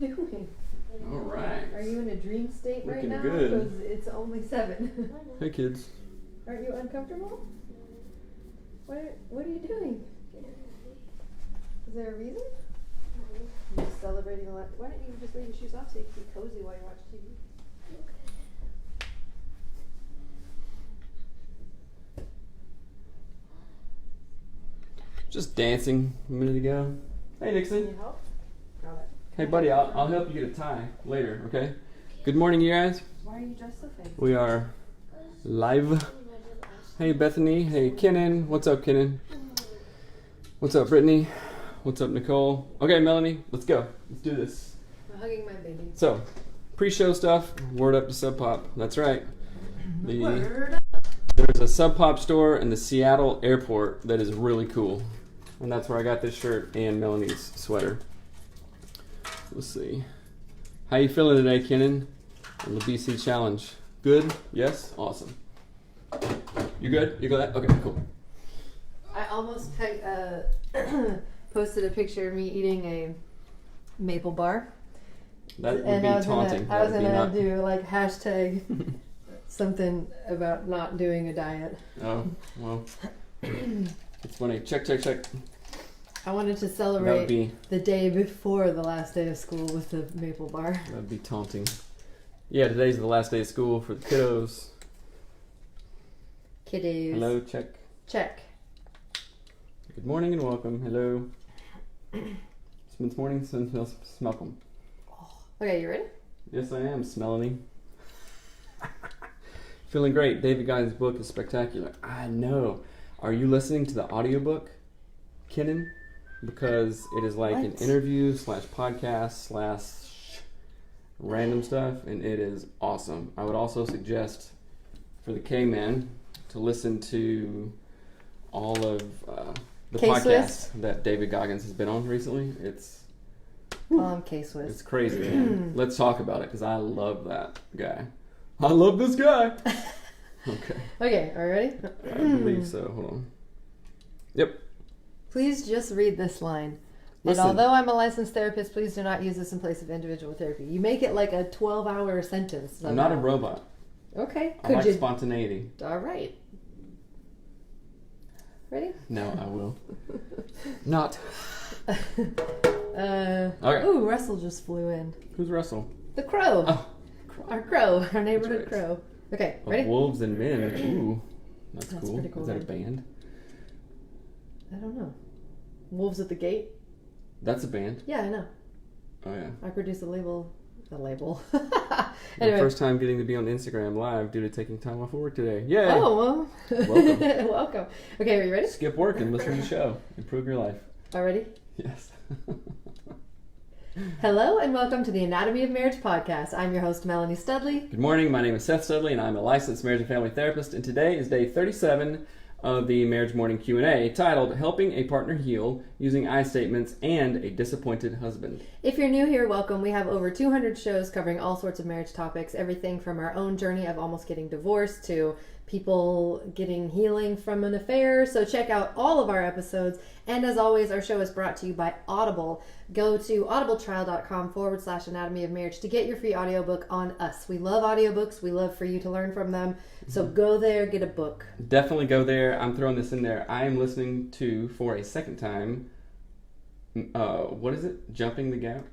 doing? All right. Are you in a dream state right Looking now? good. Because it's only 7. Hey, kids. Aren't you uncomfortable? What are you doing? Is there a reason? You're just celebrating a lot. Why don't you just leave your shoes off so you can be cozy while you watch TV? Just dancing a minute ago. Hey, Can Nixon. you help? Got it. Hey, buddy, I'll help you get a tie later, okay? Good morning, you guys. Why are you dressed so fancy? We are live. Hey, Bethany. Hey, Kenan. What's up, Kenan? What's up, Brittany? What's up, Nicole? Okay, Melanie, let's go. Let's do this. I'm hugging my baby. So, pre-show stuff. Word up to Sub Pop. That's right. Word up. There's a Sub Pop store in the Seattle airport that is really cool. And that's where I got this shirt and Melanie's sweater. Let's see. How you feeling today, Kenan? On the BC Challenge. Good? Yes? Awesome. You good? You got that? Okay, cool. I almost posted a picture of me eating a maple bar. That would And be taunting. I was That would be gonna not- do like hashtag something about not doing a diet. Oh, well. It's funny. Check. I wanted to That celebrate would be the day before the last day of school with the maple bar. that would be taunting. Yeah, today's the last day of school for the kiddos. Kiddos. Hello, check. Check. Good morning and welcome. Hello. It's morning, sun smells smelcom. Okay, you ready? Yes, I am, Smelanie. Feeling great. David Guy's book is spectacular. I know. Are you listening to the audiobook, Kenan? Because it is like an What? interview / podcast / random stuff, and it is awesome. I would also suggest for the K-Man to listen to all of the podcasts that David Goggins has been on recently. It's K-Swiss. it's crazy, man. Let's talk about it, because I love that guy. I love this guy. Okay. Okay, are you ready? I believe so. Hold on. Yep. Please just read this line. Listen. And although I'm a licensed therapist, please do not use this in place of individual therapy. You make it like a 12-hour sentence. I'm not a robot. Okay. I Could like you? spontaneity. All right. Ready? No, I will. Not. Okay. Ooh, Russell just flew in. Who's Russell? The crow. Oh. Our crow. Our neighborhood right. crow. Okay, Of ready? Wolves and Men. Ooh. That's That's cool. pretty cool, Is that a right? band? I don't know. Wolves at the Gate? That's a band. Yeah, I know. Oh, yeah. I produced a label. My Anyway. first time getting to be on Instagram Live due to taking time off of work today. Yay! Oh, well. Welcome. Welcome. Okay, are you ready? Skip work and listen to the show. Improve your life. All ready? Yes. Hello and welcome to the Anatomy of Marriage podcast. I'm your host, Melanie Studley. Good morning. My name is Seth Studley, and I'm a licensed marriage and family therapist. And today is day 37 of the Marriage Morning Q&A, titled "Helping a Partner Heal Using I Statements and a Disappointed Husband." If you're new here, welcome. We have over 200 shows covering all sorts of marriage topics, everything from our own journey of almost getting divorced to people getting healing from an affair. So check out all of our episodes. And as always, our show is brought to you by Audible. Go to audibletrial.com/anatomy of marriage to get your free audiobook on us. We love audiobooks. We love for you to learn from them. So go there, get a book. Definitely go there. I'm throwing this in there. I am listening to, for a second time, what is it? Jumping the Gap?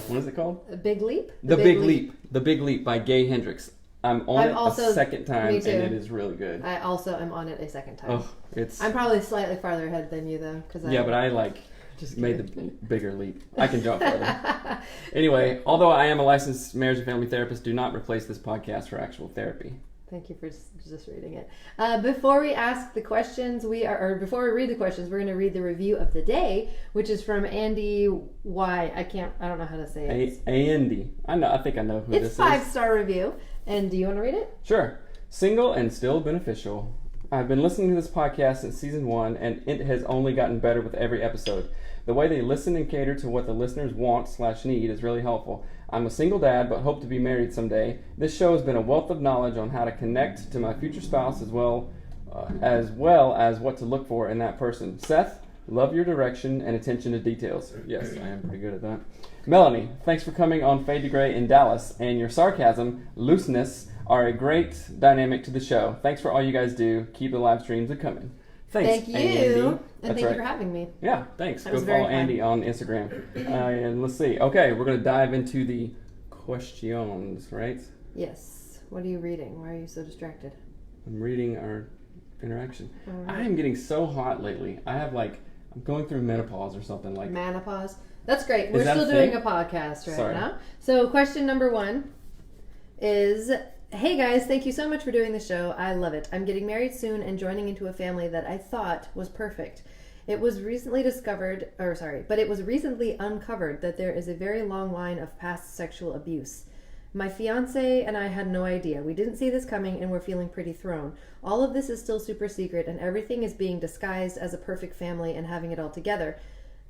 What is it called? A Big Leap? The Big Leap. The Big Leap by Gay Hendricks. I'm on it also- a second time, me and too. it is really good. I also am on it a second time. Oh, it's... I'm probably slightly farther ahead than you, though. Yeah, but I just made the bigger leap. I can jump further. Anyway, although I am a licensed marriage and family therapist, do not replace this podcast for actual therapy. Thank you for just reading it. Before we ask the questions, before we read the questions, we're going to read the review of the day, which is from Andy Y. I don't know how to say it. Andy. I think I know who this It's is. 5-star review. And do you want to read it? Sure. Single and still beneficial. I've been listening to this podcast since season 1, and it has only gotten better with every episode. The way they listen and cater to what the listeners want/need is really helpful. I'm a single dad, but hope to be married someday. This show has been a wealth of knowledge on how to connect to my future spouse, as well as what to look for in that person. Seth, Love your direction and attention to details. Yes, I am pretty good at that. Melanie, thanks for coming on Fade to Gray in Dallas, and your sarcasm, looseness are a great dynamic to the show. Thanks for all you guys do. Keep the live streams coming. Thanks, Thank you. Andy. And That's thank right. you for having me. Yeah, thanks. That Go was very follow fun. Andy on Instagram. And let's see. Okay, we're going to dive into the questions, right? Yes. What are you reading? Why are you so distracted? I'm reading our interaction. All right. I am getting so hot lately. I'm going through menopause or something like. Menopause. That's great. We're that still a doing thing? a podcast right Sorry. now. So question number 1 is, hey guys, thank you so much for doing the show. I love it. I'm getting married soon and joining into a family that I thought was perfect. It was recently uncovered that there is a very long line of past sexual abuse. My fiance and I had no idea. We didn't see this coming and we're feeling pretty thrown. All of this is still super secret and everything is being disguised as a perfect family and having it all together.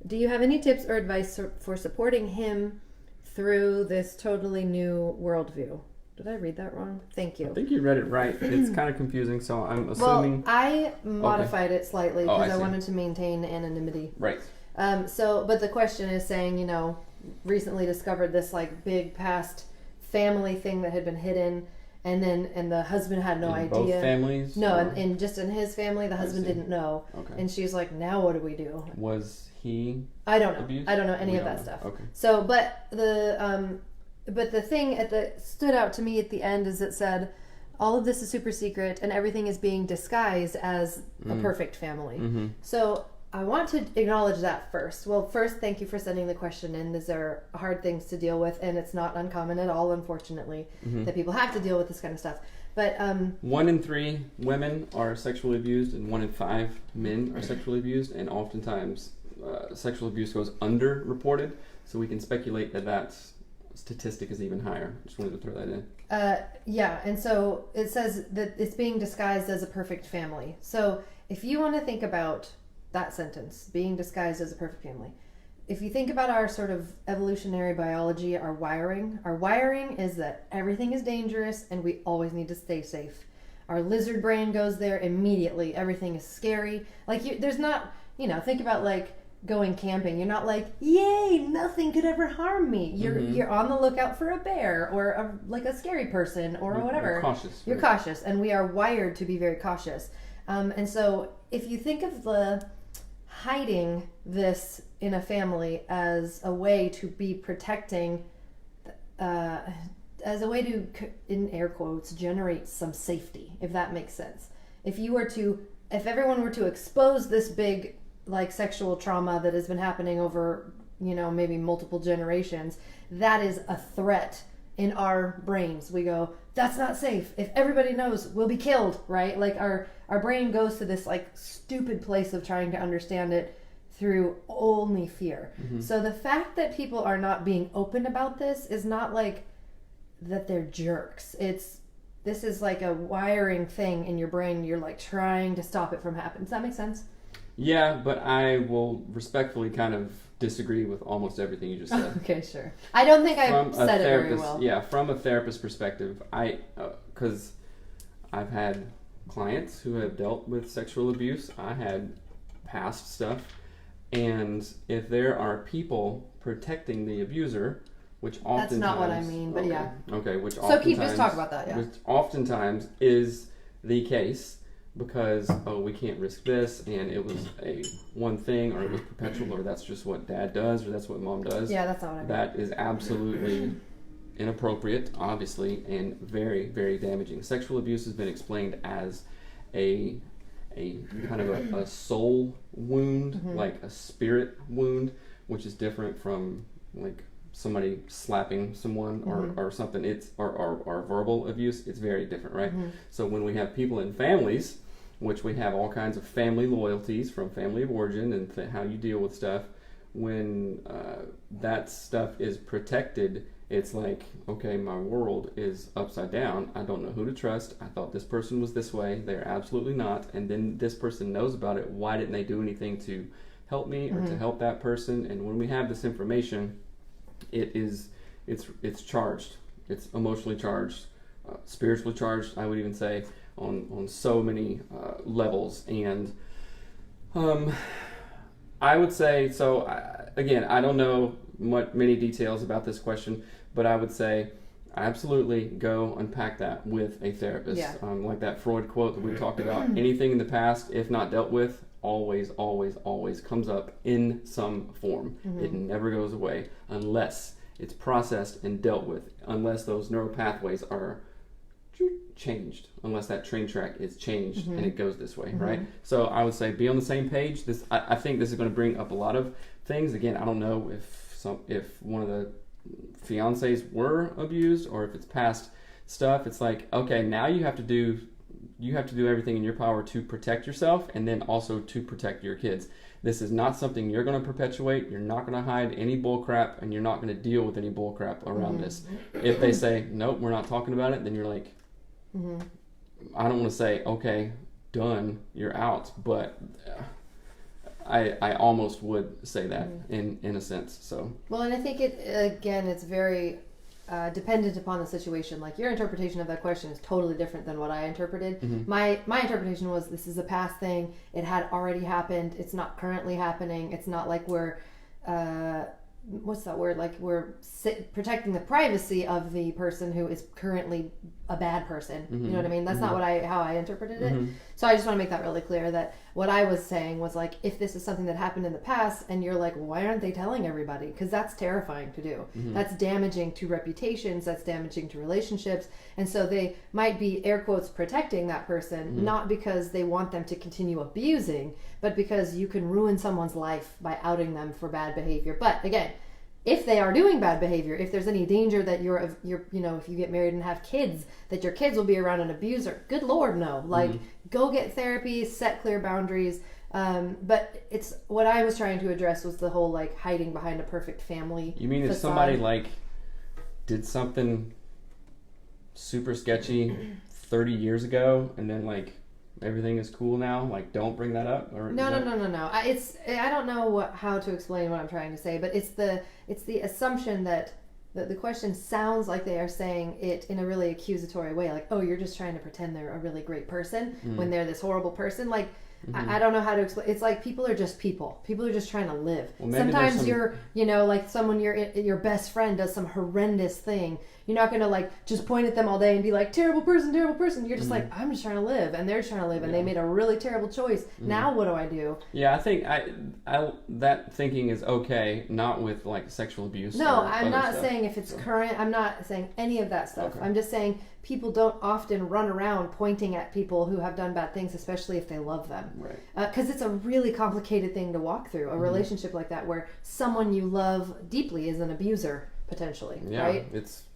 Do you have any tips or advice for supporting him through this totally new worldview? Did I read that wrong? Thank you. I think you read it right. It's kind of confusing, so I'm Well, assuming. I modified it slightly Oh, I because I see. wanted to maintain anonymity. Right. But the question is saying, recently discovered this like big past family thing that had been hidden, and the husband had no In idea. both families? No, or and just in his family, the husband see. didn't know, Okay. and she's like, now what do we do? Was he I don't know. abused? I don't know any We of don't that know. stuff. Okay. So, but the thing stood out to me at the end is it said, all of this is super secret and everything is being disguised as a perfect family. Mm-hmm. So I want to acknowledge that first. Well, first, thank you for sending the question in. These are hard things to deal with, and it's not uncommon at all, unfortunately, that people have to deal with this kind of stuff. But 1 in 3 women are sexually abused, and 1 in 5 men are sexually abused, and oftentimes sexual abuse goes underreported. So we can speculate that statistic is even higher. Just wanted to throw that in. yeah, and so it says that it's being disguised as a perfect family. So if you want to think about that sentence, being disguised as a perfect family, if you think about our sort of evolutionary biology, our wiring is that everything is dangerous and we always need to stay safe. Our lizard brain goes there immediately. Everything is scary. Like, there's not, think about like going camping. You're not like, yay, nothing could ever harm me. You're on the lookout for a bear or like a scary person or whatever. You're cautious. You're right? cautious, and we are wired to be very cautious. And so if you think of the hiding this in a family as a way to be protecting, as a way to, in air quotes, generate some safety, if that makes sense. If everyone were to expose this big, like, sexual trauma that has been happening over, maybe multiple generations, that is a threat in our brains. We go, that's not safe. If everybody knows, we'll be killed, right? Like, our brain goes to this, like, stupid place of trying to understand it through only fear. So the fact that people are not being open about this is not like that they're jerks. This is like a wiring thing in your brain. You're like trying to stop it from happening. Does that make sense? Yeah, but I will respectfully kind of disagree with almost everything you just said. Okay, sure. I don't think I From a said it very therapist, well. yeah, from a therapist perspective, because I've had clients who have dealt with sexual abuse. I had past stuff, and if there are people protecting the abuser, which oftentimes That's not what I mean, but okay, yeah. Okay, which So just talk about that, yeah. Which oftentimes is the case. Because, we can't risk this, and it was a one thing, or it was perpetual, or that's just what dad does, or that's what mom does. Yeah, that's not what I mean. That is absolutely inappropriate, obviously, and very, very damaging. Sexual abuse has been explained as a kind of a soul wound, like a spirit wound, which is different from like somebody slapping someone or something. It's or verbal abuse. It's very different, right? So when we have people in families, which we have all kinds of family loyalties from family of origin and how you deal with stuff, when that stuff is protected, it's like, okay, my world is upside down. I don't know who to trust. I thought this person was this way. They're absolutely not. And then this person knows about it. Why didn't they do anything to help me or to help that person? And when we have this information, it's charged. It's emotionally charged, spiritually charged, I would even say, on so many levels. And I would say so. Again, I don't know many details about this question, but I would say absolutely go unpack that with a therapist. Yeah. Like that Freud quote that we talked about. Anything in the past, if not dealt with, always, always, always comes up in some form. It never goes away unless it's processed and dealt with, unless those neural pathways are changed, unless that train track is changed and it goes this way, right? So I would say be on the same page. I think this is going to bring up a lot of things. Again, I don't know if one of the fiancés were abused or if it's past stuff. It's like, okay, now you have to do everything in your power to protect yourself and then also to protect your kids. This is not something you're going to perpetuate. You're not going to hide any bull crap, and you're not going to deal with any bull crap around this. If they say, nope, we're not talking about it, then you're like, I don't want to say, okay, done, you're out, but I almost would say that in a sense. So well, and I think it's very dependent upon the situation. Like your interpretation of that question is totally different than what I interpreted. My interpretation was this is a past thing. It had already happened. It's not currently happening. It's not like we're what's that word? Like we're protecting the privacy of the person who is currently a bad person. You know what I mean? That's not how I interpreted it. So I just want to make that really clear that what I was saying was like, if this is something that happened in the past and you're like, well, why aren't they telling everybody? Because that's terrifying to do. That's damaging to reputations. That's damaging to relationships. And so they might be air quotes protecting that person, not because they want them to continue abusing, but because you can ruin someone's life by outing them for bad behavior. But again, if they are doing bad behavior, if there's any danger that you're if you get married and have kids, that your kids will be around an abuser, good Lord, no. Like, go get therapy, set clear boundaries. But it's what I was trying to address was the whole like hiding behind a perfect family. You mean if somebody like did something super sketchy 30 years ago and then like everything is cool now, like don't bring that up? Or No. I don't know how to explain what I'm trying to say, but it's the assumption that the question sounds like they are saying it in a really accusatory way, like, oh, you're just trying to pretend they're a really great person when they're this horrible person. Like, I don't know how to explain. It's like people are just people. People are just trying to live. Well, sometimes you're, like someone your best friend does some horrendous thing. You're not going to like just point at them all day and be like, terrible person. You're just like, I'm just trying to live, and they're trying to live, and they made a really terrible choice. Now what do I do? Yeah, I think that thinking is okay, not with like sexual abuse. No, I'm not saying if it's current. I'm not saying any of that stuff. Okay. I'm just saying people don't often run around pointing at people who have done bad things, especially if they love them. Right. Because it's a really complicated thing to walk through, a relationship like that where someone you love deeply is an abuser, potentially, right?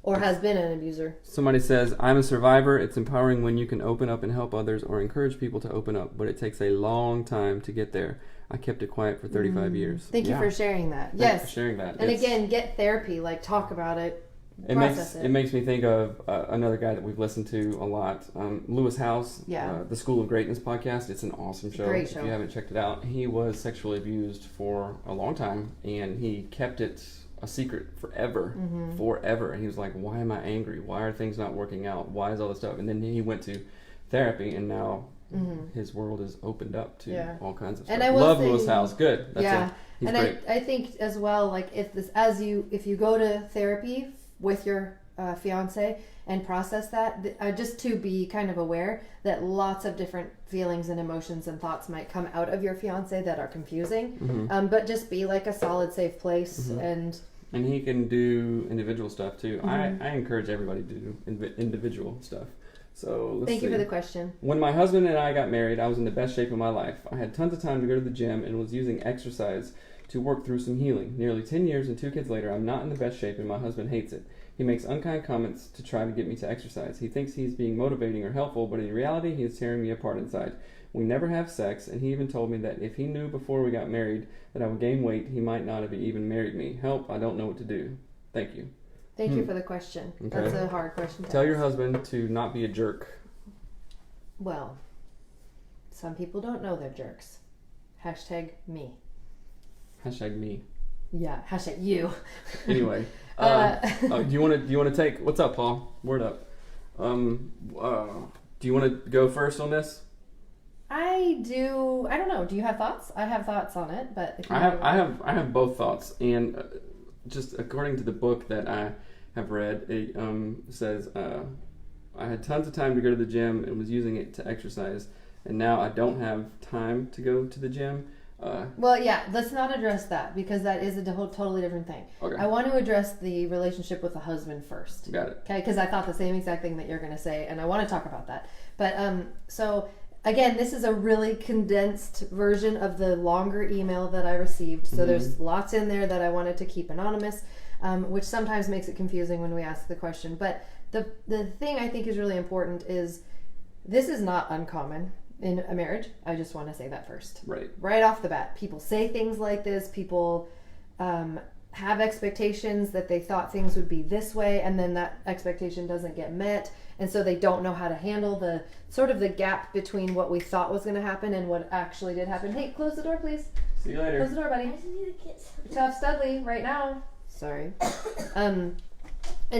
Or has been an abuser. Somebody says, I'm a survivor. It's empowering when you can open up and help others or encourage people to open up, but it takes a long time to get there. I kept it quiet for 35 years. Thank you for sharing that. Thanks for sharing that. And again, get therapy, like talk about it. It makes me think of another guy that we've listened to a lot, Lewis Howes, the School of Greatness podcast. It's an awesome show. Great show. If you haven't checked it out, he was sexually abused for a long time, and he kept it a secret forever. And he was like, why am I angry? Why are things not working out? Why is all this stuff? And then he went to therapy, and now his world is opened up to all kinds of stuff. And I love Lewis Howes. Good. He's great. I think as well, like if you go to therapy with your fiance and process that, just to be kind of aware that lots of different feelings and emotions and thoughts might come out of your fiance that are confusing, but just be like a solid, safe place. And he can do individual stuff too. I encourage everybody to do individual stuff. So Thank you for the question. When my husband and I got married, I was in the best shape of my life. I had tons of time to go to the gym and was using exercise to work through some healing. Nearly 10 years and 2 kids later, I'm not in the best shape and my husband hates it. He makes unkind comments to try to get me to exercise. He thinks he's being motivating or helpful, but in reality, he is tearing me apart inside. We never have sex, and he even told me that if he knew before we got married that I would gain weight, he might not have even married me. Help, I don't know what to do. Thank you. Thank you for the question. Okay. That's a hard question to Tell ask. your husband to not be a jerk. Well, some people don't know they're jerks. Hashtag me. Hashtag me. Yeah, hashtag you. Anyway, do you want to take? What's up, Paul? Word up. Do you want to go first on this? I don't know. Do you have thoughts? I have thoughts on it, but if you I have both thoughts, and just according to the book that I have read, it says I had tons of time to go to the gym and was using it to exercise, and now I don't have time to go to the gym. Well, yeah, let's not address that because that is a totally different thing. Okay. I want to address the relationship with the husband first. Got it. Okay, because I thought the same exact thing that you're going to say, and I want to talk about that. But so again, this is a really condensed version of the longer email that I received. So there's lots in there that I wanted to keep anonymous, which sometimes makes it confusing when we ask the question. But the thing I think is really important is this is not uncommon in a marriage. I just want to say that first. Right off the bat. People say things like this. People have expectations that they thought things would be this way, and then that expectation doesn't get met. And so they don't know how to handle the sort of the gap between what we thought was going to happen and what actually did happen. Hey, close the door, please. See you later. Close the door, buddy. Tough Studley, right now. Sorry. And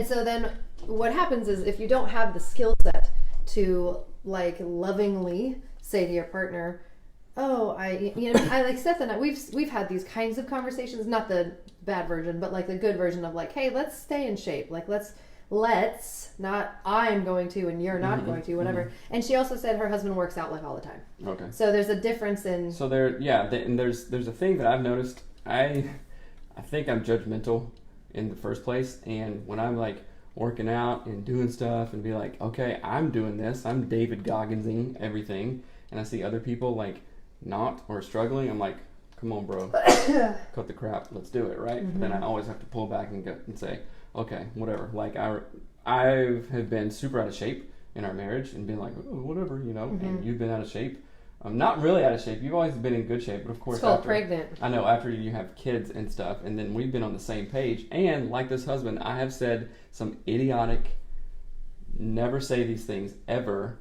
so then what happens is if you don't have the skill set to like lovingly say to your partner, oh, I like Seth and I, we've had these kinds of conversations, not the bad version, but like the good version of like, hey, let's stay in shape. Like let's not I'm going to and you're not going to, whatever. And she also said her husband works out like all the time. Okay. So there's a difference in. So and there's a thing that I've noticed. I think I'm judgmental in the first place, and when I'm like working out and doing stuff and be like, okay, I'm doing this, I'm David Gogginsing everything, and I see other people like not or struggling, I'm like, come on, bro, cut the crap, let's do it, right? But then I always have to pull back and go and say, okay, whatever. Like I have been super out of shape in our marriage and been like, oh, whatever, and you've been out of shape. I'm not really out of shape. You've always been in good shape, but of course, it's called pregnant. I know, after you have kids and stuff, and then we've been on the same page. And like this husband, I have said some idiotic, never say these things ever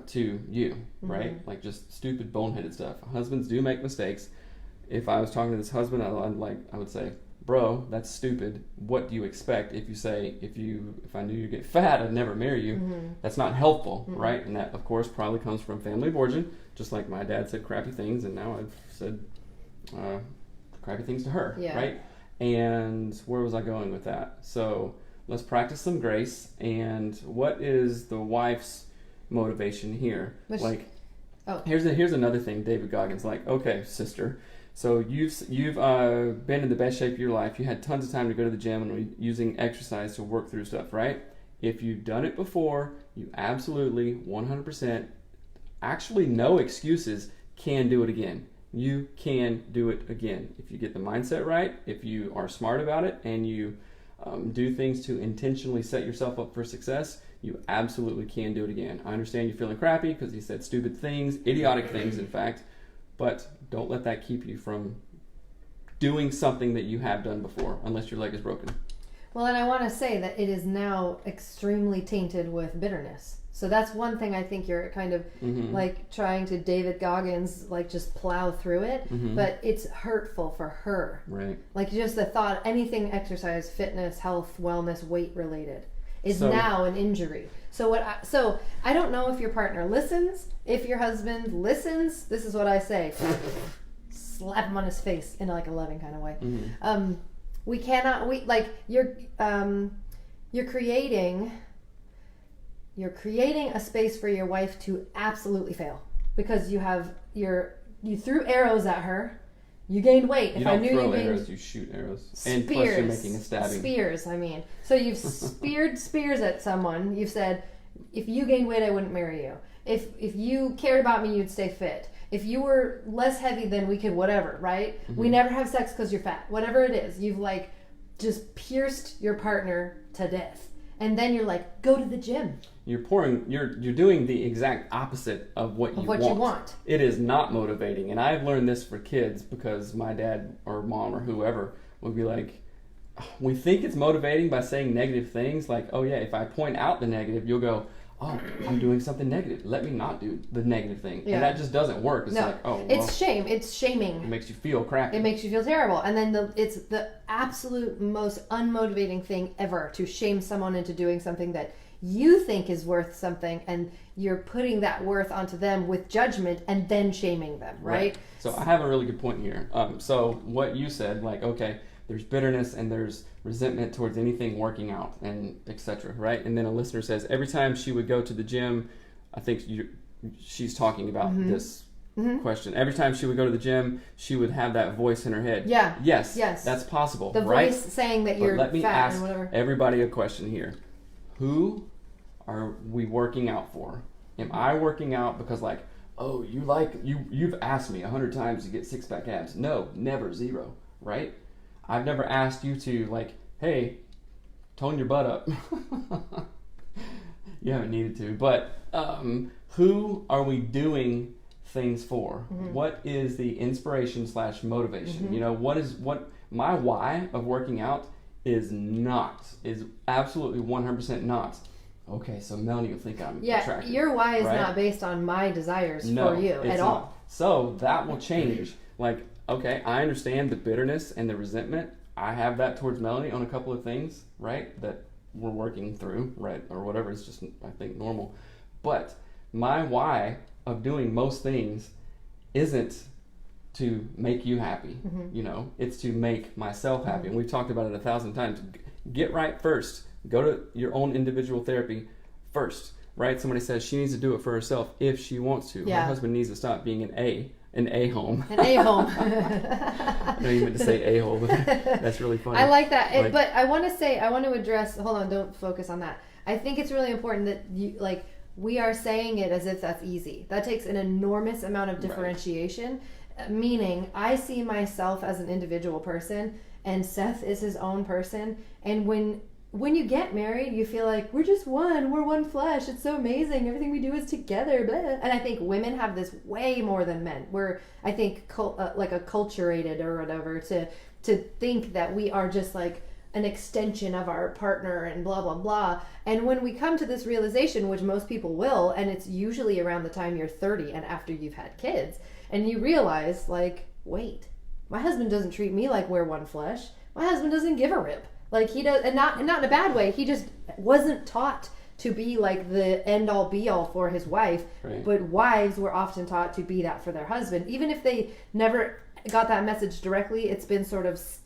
to you, right? Like just stupid, boneheaded stuff. Husbands do make mistakes. If I was talking to this husband, I would say, bro, that's stupid. What do you expect if I knew you'd get fat, I'd never marry you? That's not helpful, right? And that, of course, probably comes from family of origin, just like my dad said crappy things, and now I've said crappy things to her, right? And where was I going with that? So let's practice some grace. And what is the wife's motivation here? Here's another thing, David Goggins. Like, okay, sister. So you've been in the best shape of your life. You had tons of time to go to the gym and were using exercise to work through stuff, right? If you've done it before, you absolutely 100%, actually no excuses, can do it again. You can do it again. If you get the mindset right, if you are smart about it, and you do things to intentionally set yourself up for success, you absolutely can do it again. I understand you're feeling crappy because he said stupid things, idiotic things, in fact. But don't let that keep you from doing something that you have done before, unless your leg is broken. Well, and I want to say that it is now extremely tainted with bitterness. So that's one thing I think you're kind of like trying to David Goggins, like just plow through it. But it's hurtful for her. Right. Like just the thought, anything exercise, fitness, health, wellness, weight related is now an injury. So I don't know if your partner listens. If your husband listens, this is what I say: slap him on his face in like a loving kind of way. You're creating a space for your wife to absolutely fail because you threw arrows at her. You gained weight. You don't throw arrows, you shoot arrows. And plus you're making a stabbing. Spears, I mean. So you've speared spears at someone. You've said, if you gained weight, I wouldn't marry you. If you cared about me, you'd stay fit. If you were less heavy, then we could whatever, right? We never have sex because you're fat. Whatever it is, you've like just pierced your partner to death. And then you're like, go to the gym. You're doing the exact opposite of what you want. It is not motivating. And I've learned this for kids because my dad or mom or whoever would be like, we think it's motivating by saying negative things. Like, oh yeah, if I point out the negative, you'll go, oh, I'm doing something negative. Let me not do the negative thing. Yeah. And that just doesn't work. It's like, oh, well, it's shame. It's shaming. It makes you feel crappy. It makes you feel terrible. And then it's the absolute most unmotivating thing ever to shame someone into doing something that you think is worth something, and you're putting that worth onto them with judgment and then shaming them, right? So I have a really good point here. So what you said, like, okay, there's bitterness and there's resentment towards anything working out and etc. Right? And then a listener says every time she would go to the gym, I think she's talking about this question. Every time she would go to the gym, she would have that voice in her head. Yeah. Yes. Yes. That's possible. The right? voice saying that But you're let me fat ask or whatever. everybody a question here. Who are we working out for? Am I working out because like, oh, you've asked me 100 times to get six-pack abs? No, never, zero, right? I've never asked you to like, hey, tone your butt up. You haven't needed to, but who are we doing things for? What is the inspiration / motivation? You know, what my why of working out is absolutely 100% not. Okay, so Melanie will think I'm attractive. Your why is right? not based on my desires No, for you it's at not. all. So that will change. Like, okay, I understand the bitterness and the resentment. I have that towards Melanie on a couple of things, right? That we're working through, right? Or whatever. It's just, I think, normal. But my why of doing most things isn't to make you happy. You know, it's to make myself happy. And we've talked about it 1,000 times. Get right first. Go to your own individual therapy first, right? Somebody says she needs to do it for herself if she wants to. Yeah. Her husband needs to stop being an a-home. An a-home. I don't even meant to say a-hole, but that's really funny. I like that. Like- But I want to address, hold on, don't focus on that. I think it's really important that we are saying it as if that's easy. That takes an enormous amount of differentiation, meaning I see myself as an individual person and Seth is his own person. And when you get married, you feel like we're just one, we're one flesh. It's so amazing. Everything we do is together. Blah. And I think women have this way more than men. We're, I think, like acculturated or whatever to think that we are just like an extension of our partner and blah, blah, blah. And when we come to this realization, which most people will, and it's usually around the time you're 30 and after you've had kids, and you realize like, wait, my husband doesn't treat me like we're one flesh. My husband doesn't give a rip. Like he does, and not in a bad way. He just wasn't taught to be like the end all be all for his wife. Right. But wives were often taught to be that for their husband, even if they never got that message directly. It's been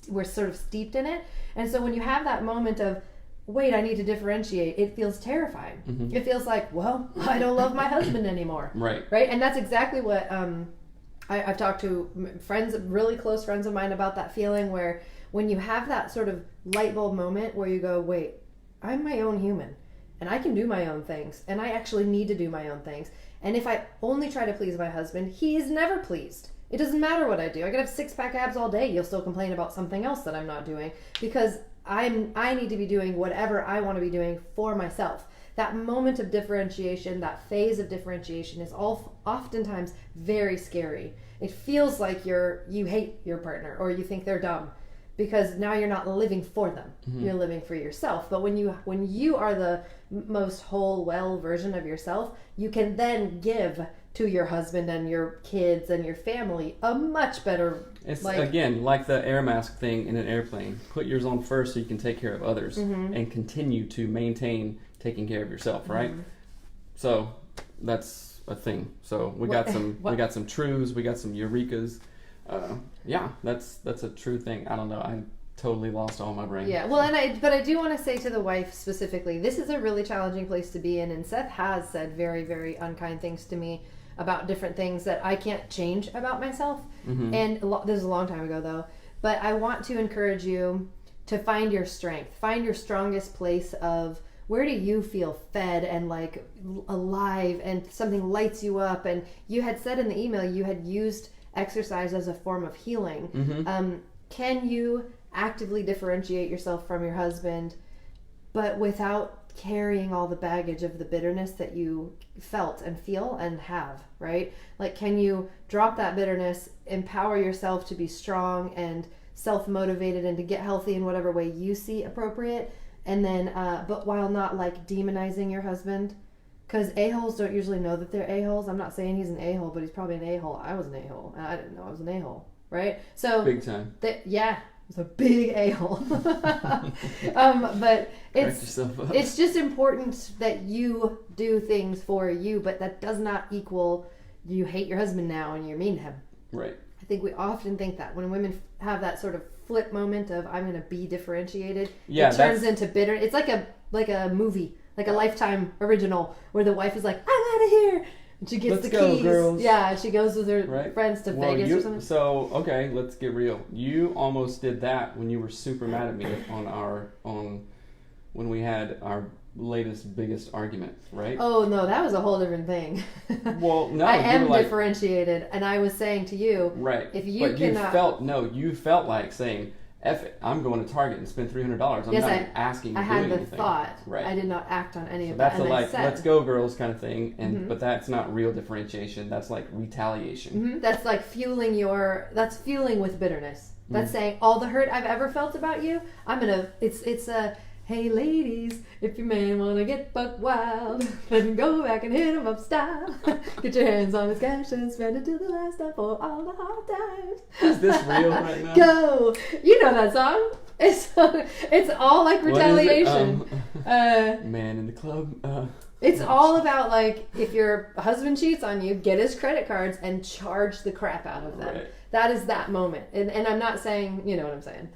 we're sort of steeped in it, and so when you have that moment of, wait, I need to differentiate, it feels terrifying. It feels like, well, I don't love my husband anymore. Right. Right, and that's exactly what I've talked to friends, really close friends of mine, about that feeling where when you have that sort of light bulb moment where you go, wait, I'm my own human and I can do my own things and I actually need to do my own things. And if I only try to please my husband, he is never pleased. It doesn't matter what I do. I could have six-pack abs all day. You'll still complain about something else that I'm not doing because I need to be doing whatever I want to be doing for myself. That moment of differentiation, that phase of differentiation is oftentimes very scary. It feels like you hate your partner or you think they're dumb, because now you're not living for them. You're living for yourself. But when you are the most whole, well version of yourself, you can then give to your husband and your kids and your family a much better. It's again like the air mask thing in an airplane. Put yours on first so you can take care of others and continue to maintain taking care of yourself, right? So that's a thing. So we got some truths, we got some eurekas. Yeah, that's a true thing. I don't know. I totally lost all my brain. Yeah, well, but I do want to say to the wife specifically, this is a really challenging place to be in, and Seth has said very, very unkind things to me about different things that I can't change about myself. And this is a long time ago though. But I want to encourage you to find your strength, find your strongest place of where do you feel fed and like alive and something lights you up. And you had said in the email you had used exercise as a form of healing. Can you actively differentiate yourself from your husband, but without carrying all the baggage of the bitterness that you felt and feel and have, right? Like, can you drop that bitterness, empower yourself to be strong and self-motivated and to get healthy in whatever way you see appropriate, and then but while not like demonizing your husband, because a-holes don't usually know that they're a-holes. I'm not saying he's an a-hole, but he's probably an a-hole. I was an a-hole and I didn't know I was an a-hole, right? So big time. It was a big a-hole. But it's just important that you do things for you, but that does not equal you hate your husband now and you're mean to him. Right. I think we often think that when women have that sort of flip moment of I'm going to be differentiated, it turns into bitter. It's like a movie, like a Lifetime original where the wife is like, I'm out of here. And she gets the keys. Girls. Yeah, she goes with her friends to Vegas or something. So, okay, let's get real. You almost did that when you were super mad at me when we had our latest biggest argument, right? Oh no, that was a whole different thing. Well, no, I am differentiated, and I was saying to you, right? If you you felt like saying, "F it, I'm going to Target and spend $300." I'm not asking. I had the anything. Thought. Right. I did not act on any of that. That's let's go, girls, kind of thing, and but that's not real differentiation. That's like retaliation. Mm-hmm. That's like fueling with bitterness. That's saying all the hurt I've ever felt about you. It's a. Hey ladies, if your man wanna get buck wild, then go back and hit him up style. Get your hands on his cash and spend it till the last time for all the hard times. Is this real right now? Go! You know that song. It's all like retaliation. Man in the club. It's all about like if your husband cheats on you, get his credit cards and charge the crap out of them. Right. That is that moment. And I'm not saying, you know what I'm saying.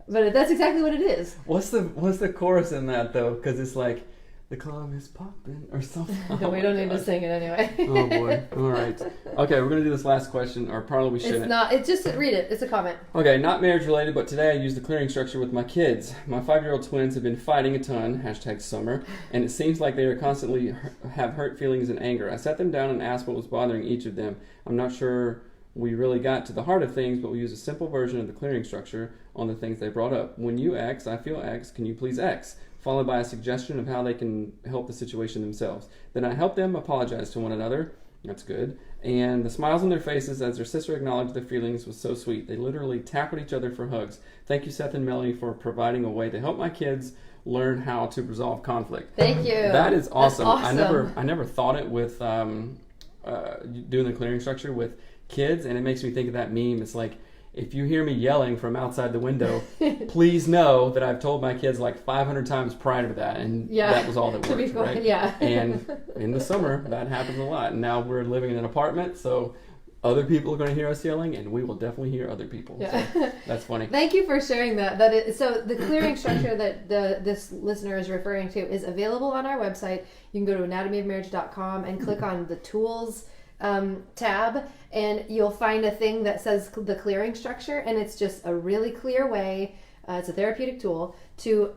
But that's exactly what it is. What's the chorus in that though? Because it's like the club is popping or something. No, we don't need to sing it anyway. Oh boy! All right. Okay, we're gonna do this last question, or probably we shouldn't. It's not. It's just read it. It's a comment. Okay, not marriage related, but today I used the clearing structure with my kids. My 5-year-old twins have been fighting a ton. #summer, and it seems like they are constantly have hurt feelings and anger. I sat them down and asked what was bothering each of them. I'm not sure we really got to the heart of things, but we used a simple version of the clearing structure on the things they brought up. When you X, I feel X, can you please X? Followed by a suggestion of how they can help the situation themselves. Then I helped them apologize to one another. That's good. And the smiles on their faces as their sister acknowledged their feelings was so sweet. They literally tackled each other for hugs. Thank you, Seth and Melanie, for providing a way to help my kids learn how to resolve conflict. Thank you. That is awesome. That's awesome. I never thought it with doing the clearing structure with kids, and it makes me think of that meme. It's like, if you hear me yelling from outside the window, please know that I've told my kids like 500 times prior to that, and that was all that worked, right? Yeah. And in the summer, that happens a lot. And now we're living in an apartment, so other people are going to hear us yelling, and we will definitely hear other people. Yeah. So that's funny. Thank you for sharing that. So the clearing structure that this listener is referring to is available on our website. You can go to anatomyofmarriage.com and click on the tools tab, and you'll find a thing that says the clearing structure, and it's just a really clear way, it's a therapeutic tool to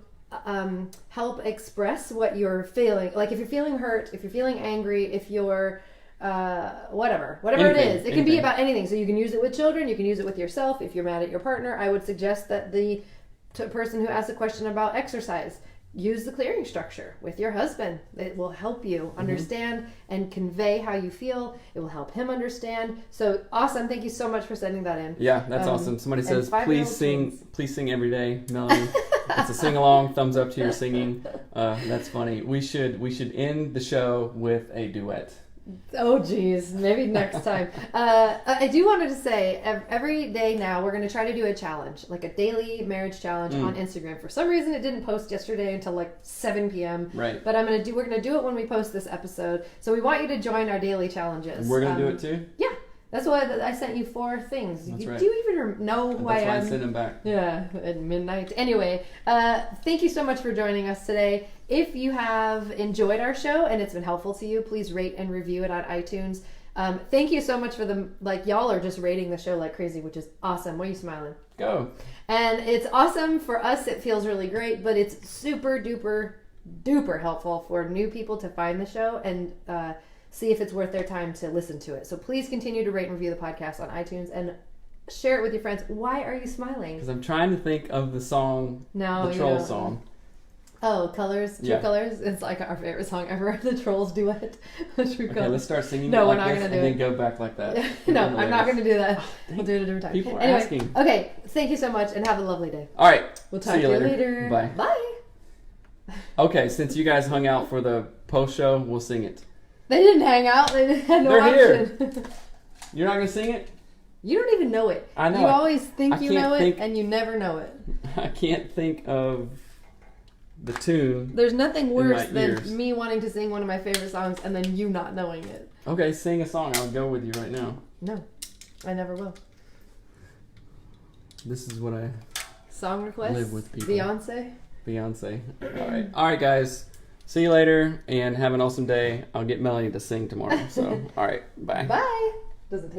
help express what you're feeling. Like if you're feeling hurt, if you're feeling angry, if you're whatever anything, it is, it can be about anything. So you can use it with children, you can use it with yourself. If you're mad at your partner, I would suggest that the person who asked a question about exercise, use the clearing structure with your husband. It will help you understand and convey how you feel. It will help him understand. So awesome. Thank you so much for sending that in. Yeah, that's awesome. Somebody says, please sing every day, Melanie. It's a sing-along. Thumbs up to your singing. That's funny. We should end the show with a duet. Oh geez, maybe next time. I do wanted to say every day now we're going to try to do a challenge, like a daily marriage challenge on Instagram. For some reason it didn't post yesterday until like 7 p.m. Right. But we're going to do it when we post this episode. So we want you to join our daily challenges. And we're going to do it too? Yeah. That's why I sent you 4 things. That's right. Do you even know who I am? That's why I sent them back. Yeah, at midnight. Anyway, thank you so much for joining us today. If you have enjoyed our show and it's been helpful to you, please rate and review it on iTunes. Thank you so much for y'all are just rating the show like crazy, which is awesome. Why are you smiling? Go. And it's awesome for us. It feels really great, but it's super duper helpful for new people to find the show and see if it's worth their time to listen to it. So please continue to rate and review the podcast on iTunes and share it with your friends. Why are you smiling? Because I'm trying to think of the song, the Troll song. Oh, Colors, True Colors. It's like our favorite song ever. The Trolls duet. Okay, let's start singing. No, it we're like not going to do it. And then go back like that. No, I'm not going to do that. We'll do it a different time. People are asking. Okay, thank you so much and have a lovely day. All right. We'll talk to you later. Bye. Bye. Okay, since you guys hung out for the post show, we'll sing it. They didn't hang out. They had no option. Here. You're not going to sing it? You don't even know it. I know. You always think I you can't know think- it, and you never know it. I can't think of the tune. There's nothing worse my than ears. me wanting to sing one of my favorite songs and then you not knowing it. Okay, sing a song. I'll go with you right now. No, I never will. This is what I Song request? live with people. Beyonce? All right, guys. See you later, and have an awesome day. I'll get Melanie to sing tomorrow. So, all right, bye. Bye. Doesn't take